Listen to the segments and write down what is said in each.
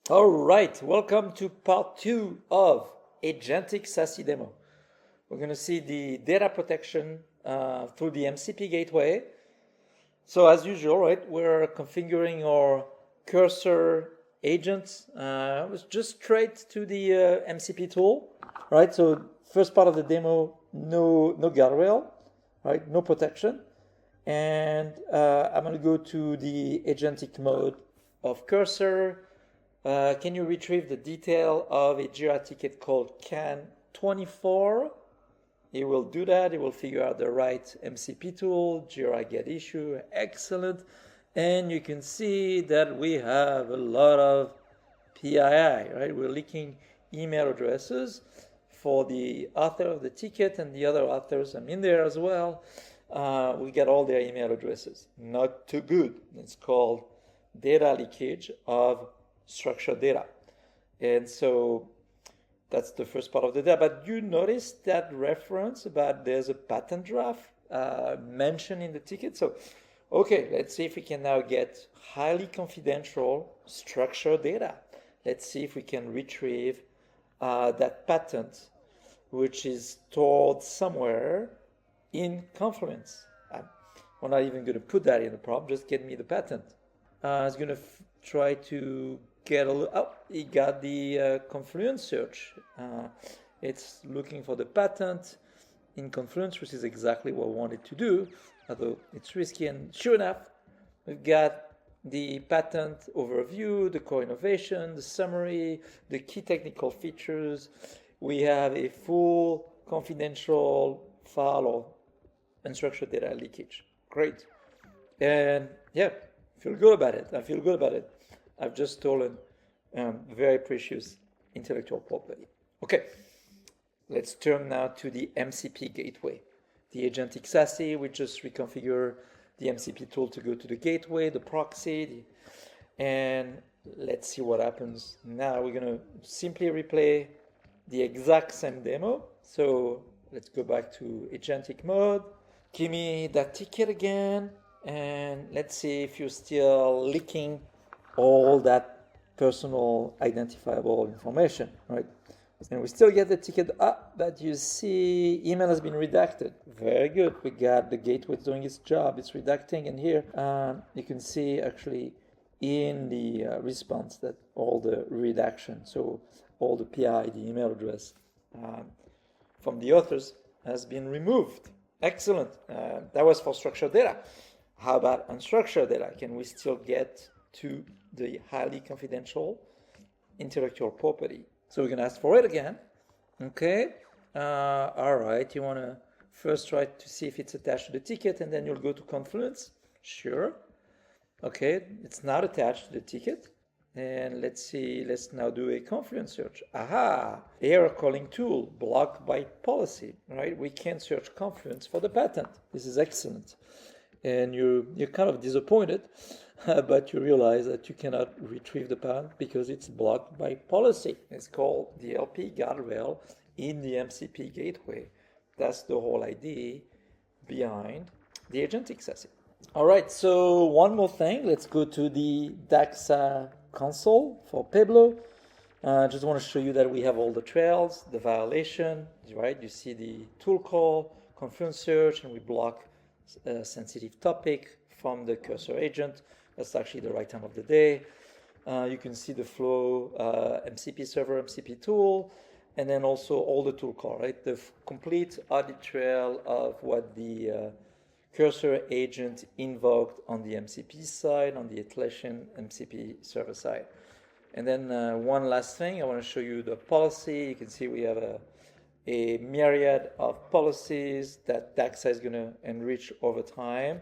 All right, welcome to part 2 of Agentic SASE demo. We're going to see the data protection through the MCP gateway. So as usual, right, we're configuring our cursor agent. Was just straight to the MCP tool, right? So first part of the demo, no guardrail, right? No protection. And I'm going to go to the agentic mode of cursor. Can you retrieve the detail of a Jira ticket called CAN24? It will do that. It will figure out the right MCP tool, Jira get issue, excellent. And you can see that we have a lot of PII, right? We're leaking email addresses for the author of the ticket and the other authors. I'm in there as well. We get all their email addresses. Not too good. It's called data leakage of structured data. And so that's the first part of the data. But you notice that reference about there's a patent draft mentioned in the ticket. So, okay, let's see if we can now get highly confidential structured data. Let's see if we can retrieve that patent, which is stored somewhere in Confluence. I'm not even going to put that in the prompt, just get me the patent. I was going to try to get a look. Oh, he got the Confluence search. It's looking for the patent in Confluence, which is exactly what we wanted to do, although it's risky. And sure enough, we've got the patent overview, the core innovation, the summary, the key technical features. We have a full confidential file or unstructured data leakage. Great. And yeah, feel good about it. I feel good about it. I've just stolen very precious intellectual property. Okay, let's turn now to the MCP gateway. The agentic SASE, we just reconfigure the MCP tool to go to the gateway, the proxy, and let's see what happens. Now we're going to simply replay the exact same demo. So let's go back to agentic mode. Give me that ticket again, and let's see if you're still leaking all that personal identifiable information, right? And we still get the ticket up, but you see email has been redacted. Very good. We got the gateway doing its job. It's redacting, and here you can see actually in the response that all the redaction, so all the PI, the email address from the authors has been removed. Excellent. That was for structured data. How about unstructured data? Can we still get to the highly confidential intellectual property? So we're going to ask for it again. Okay. All right. You want to first try to see if it's attached to the ticket, and then you'll go to Confluence. Sure. Okay. It's not attached to the ticket. And let's see. Let's now do a Confluence search. Aha. Error calling tool blocked by policy. Right. We can't search Confluence for the patent. This is excellent. And you're kind of disappointed, but you realize that you cannot retrieve the patent because it's blocked by policy. It's called the LP guardrail in the MCP gateway. That's the whole idea behind the agentic SASE. All right, so one more thing. Let's go to the DAXA console for Pueblo. I just want to show you that we have all the trails, the violation, right? You see the tool call, Confluence search, and we block a sensitive topic from the cursor agent. That's actually the right time of the day. You can see the flow, MCP server, MCP tool, and then also all the tool call, right? The complete audit trail of what the cursor agent invoked on the MCP side, on the Atlassian MCP server side. And then one last thing, I want to show you the policy. You can see we have a myriad of policies that DAXA is going to enrich over time.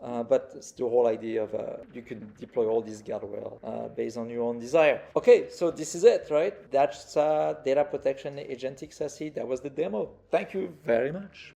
But it's the whole idea of you can deploy all these guardrail based on your own desire. Okay, so this is it, right? That's data protection agentic SASE. That was the demo. Thank you very much.